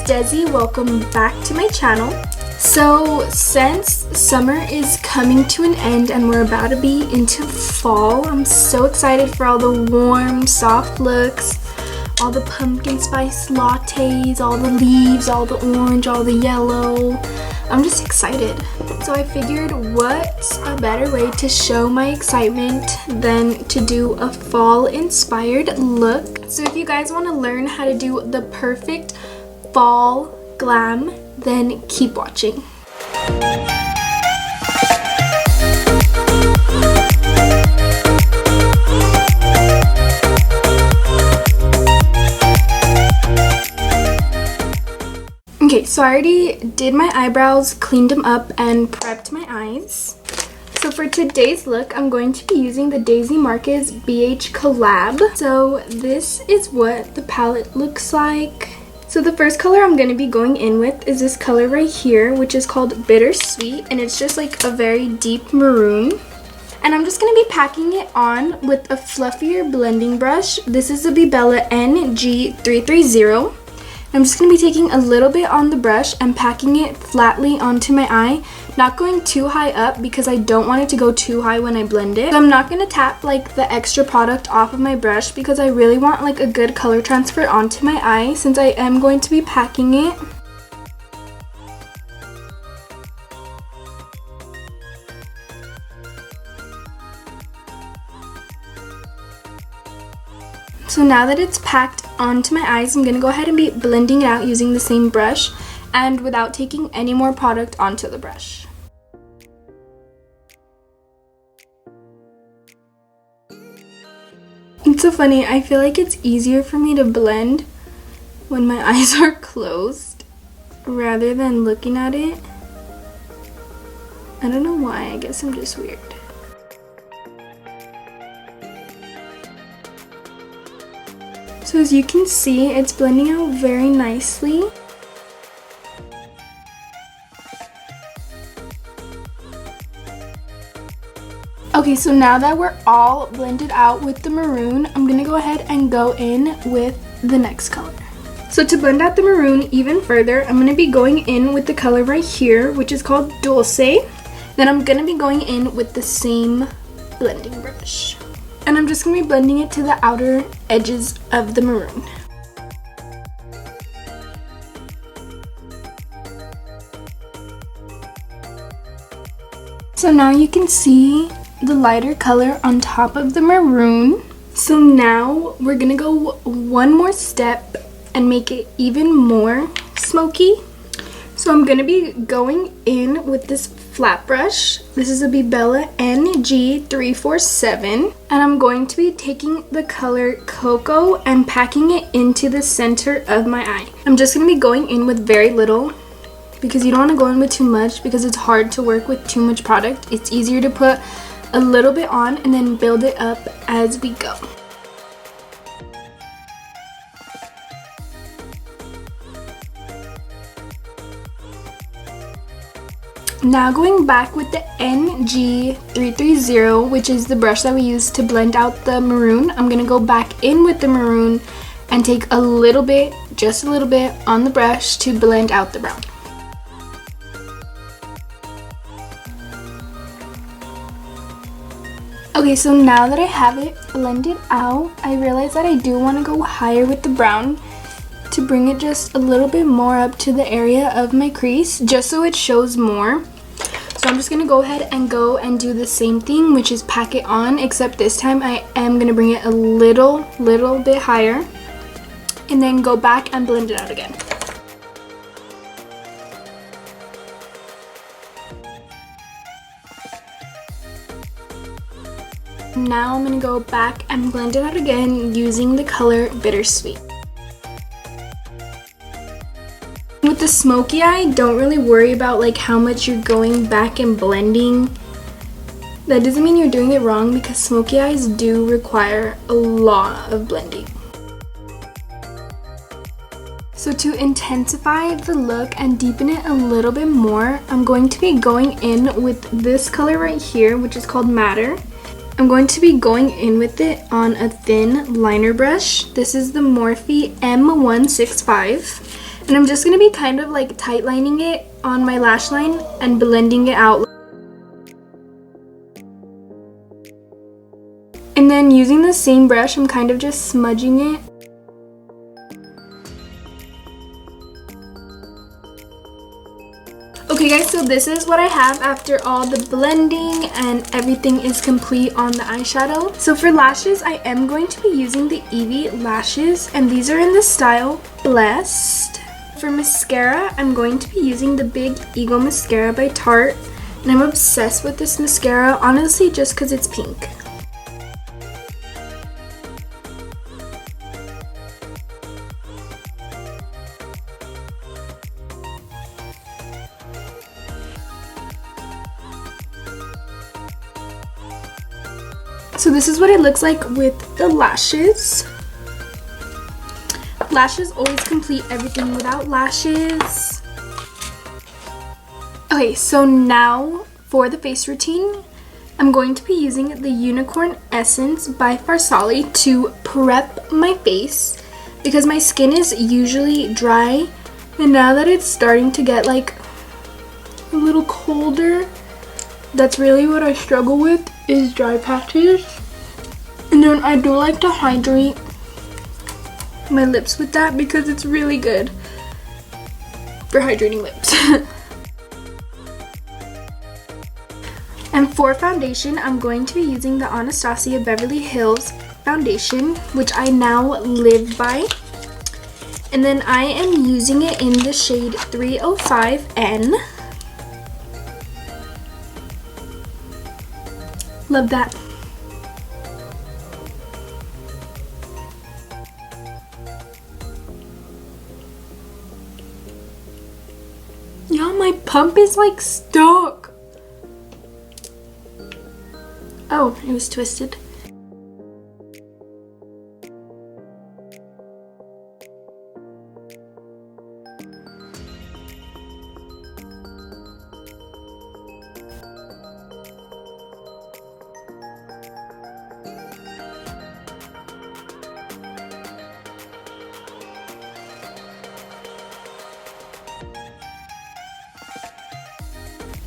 Desi, welcome back to my channel. So since summer is coming to an end and we're about to be into fall, I'm so excited for all the warm, soft looks, all the pumpkin spice lattes, all the leaves, all the orange, all the yellow. I'm just excited. So I figured what's a better way to show my excitement than to do a fall inspired look. So if you guys want to learn how to do the perfect fall glam, then keep watching. Okay, so I already did my eyebrows, cleaned them up, and prepped my eyes. So for today's look, I'm going to be using the Desi Hernandez BH collab. So this is what the palette looks like. So the first color I'm going to be going in with is this color right here, which is called Bittersweet, and it's just like a very deep maroon. And I'm just going to be packing it on with a fluffier blending brush. This is the Bella NG330. I'm just going to be taking a little bit on the brush and packing it flatly onto my eye, not going too high up because I don't want it to go too high when I blend it. So I'm not going to tap like the extra product off of my brush because I really want like a good color transfer onto my eye since I am going to be packing it. So now that it's packed onto my eyes, I'm going to go ahead and be blending it out using the same brush and without taking any more product onto the brush. It's so funny, I feel like it's easier for me to blend when my eyes are closed rather than looking at it. I don't know why, I guess I'm just weird. So as you can see, it's blending out very nicely. Okay, so now that we're all blended out with the maroon, I'm gonna go ahead and go in with the next color. So to blend out the maroon even further, I'm gonna be going in with the color right here, which is called Dulce. Then I'm gonna be going in with the same blending brush. And I'm just going to be blending it to the outer edges of the maroon. So now you can see the lighter color on top of the maroon. So now we're going to go one more step and make it even more smoky. So I'm going to be going in with this flat brush. This is a Bella NG347, and I'm going to be taking the color Cocoa and packing it into the center of my eye. I'm just going to be going in with very little because you don't want to go in with too much because it's hard to work with too much product. It's easier to put a little bit on and then build it up as we go. Now going back with the NG330, which is the brush that we used to blend out the maroon, I'm going to go back in with the maroon and take a little bit, just a little bit on the brush to blend out the brown. Okay, so now that I have it blended out, I realize that I do want to go higher with the brown to bring it just a little bit more up to the area of my crease, just so it shows more. So I'm just going to go ahead and do the same thing, which is pack it on, except this time I am going to bring it a little bit higher and then go back and blend it out again. Now I'm going to go back and blend it out again using the color Bittersweet. With the smoky eye, don't really worry about like how much you're going back and blending. That doesn't mean you're doing it wrong because smoky eyes do require a lot of blending. So to intensify the look and deepen it a little bit more, I'm going to be going in with this color right here, which is called Matter. I'm going to be going in with it on a thin liner brush. This is the Morphe M165. And I'm just going to be kind of like tight lining it on my lash line and blending it out. And then using the same brush, I'm kind of just smudging it. Okay guys, so this is what I have after all the blending and everything is complete on the eyeshadow. So for lashes, I am going to be using the Evie lashes, and these are in the style Blessed. For mascara, I'm going to be using the Big Eagle mascara by Tarte, and I'm obsessed with this mascara, honestly just because it's pink. So this is what it looks like with the lashes. Lashes always complete everything without lashes. Okay, so now for the face routine, I'm going to be using the Unicorn Essence by Farsali to prep my face because my skin is usually dry, and now that it's starting to get like a little colder, that's really what I struggle with, is dry patches. And then I do like to hydrate my lips with that because it's really good for hydrating lips. And for foundation, I'm going to be using the Anastasia Beverly Hills foundation, which I now live by. And then I am using it in the shade 305N. Love that. Yeah, my pump is like stuck. Oh, it was twisted.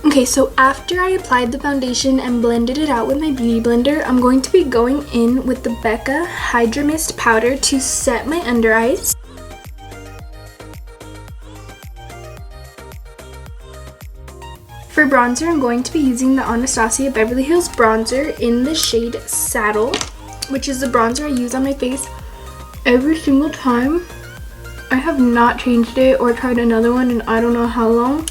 Okay, so after I applied the foundation and blended it out with my beauty blender, I'm going to be going in with the Becca Hydra Mist powder to set my under eyes. For bronzer, I'm going to be using the Anastasia Beverly Hills bronzer in the shade Saddle, which is the bronzer I use on my face every single time. I have not changed it or tried another one in I don't know how long.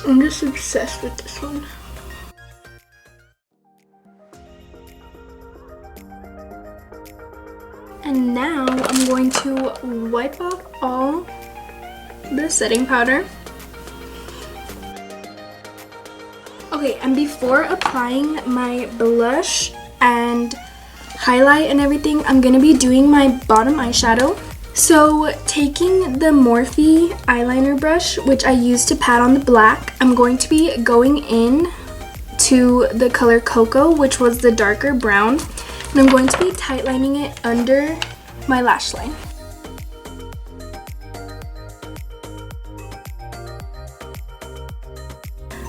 I'm just obsessed with this one. And now I'm going to wipe off all the setting powder. Okay, and before applying my blush and highlight and everything, I'm going to be doing my bottom eyeshadow. So taking the Morphe eyeliner brush, which I use to pat on the black, I'm going to be going in to the color Cocoa, which was the darker brown, and I'm going to be tight lining it under my lash line.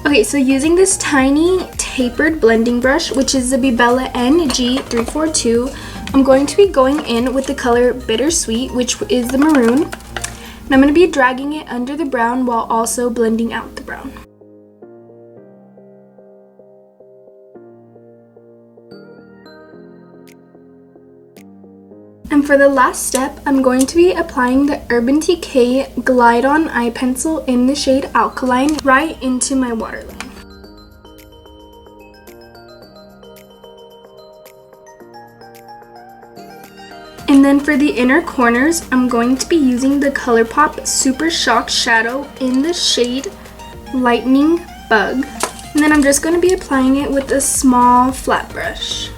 Okay, so using this tiny tapered blending brush, which is the Bibella NG342, I'm going to be going in with the color Bittersweet, which is the maroon, and I'm going to be dragging it under the brown while also blending out the brown. And for the last step, I'm going to be applying the Urban Decay Glide On Eye Pencil in the shade Alkaline right into my waterline. And then for the inner corners, I'm going to be using the ColourPop Super Shock Shadow in the shade Lightning Bug. And then I'm just going to be applying it with a small flat brush.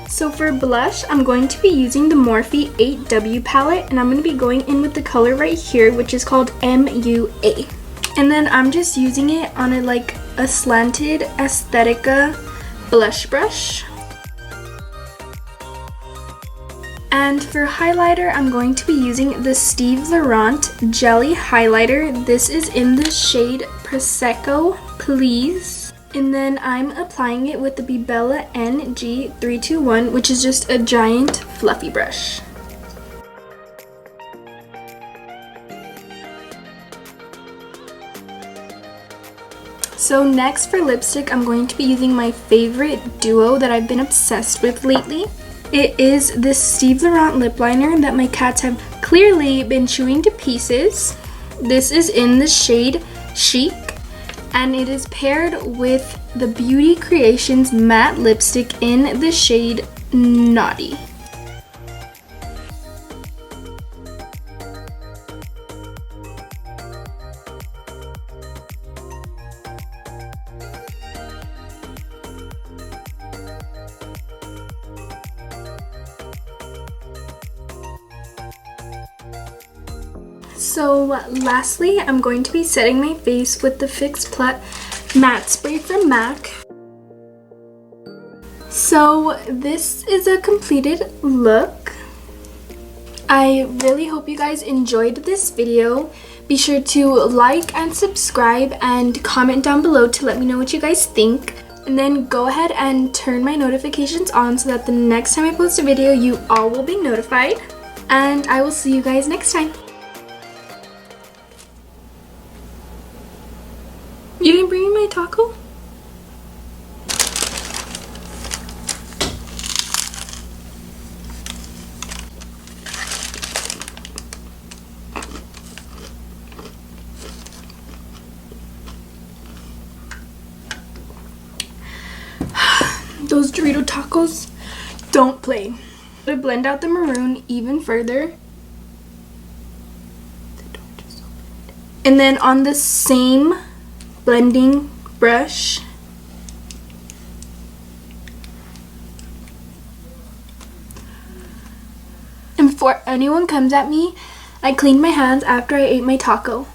So for blush, I'm going to be using the Morphe 8W palette, and I'm going to be going in with the color right here, which is called MUA. And then I'm just using it on a slanted Aesthetica blush brush. And for highlighter, I'm going to be using the Steve Laurent Jelly Highlighter. This is in the shade Prosecco Please. And then I'm applying it with the Bibella NG321, which is just a giant fluffy brush. So next for lipstick, I'm going to be using my favorite duo that I've been obsessed with lately. It is this Steve Laurent lip liner that my cats have clearly been chewing to pieces. This is in the shade Chic, and it is paired with the Beauty Creations matte lipstick in the shade Naughty. So lastly, I'm going to be setting my face with the Fix Plus matte spray from MAC. So this is a completed look. I really hope you guys enjoyed this video. Be sure to like and subscribe and comment down below to let me know what you guys think. And then go ahead and turn my notifications on so that the next time I post a video, you all will be notified. And I will see you guys next time. You didn't bring me my taco? Those Dorito tacos don't play. To blend out the maroon even further. And then on the same blending brush, and before anyone comes at me, I cleaned my hands after I ate my taco.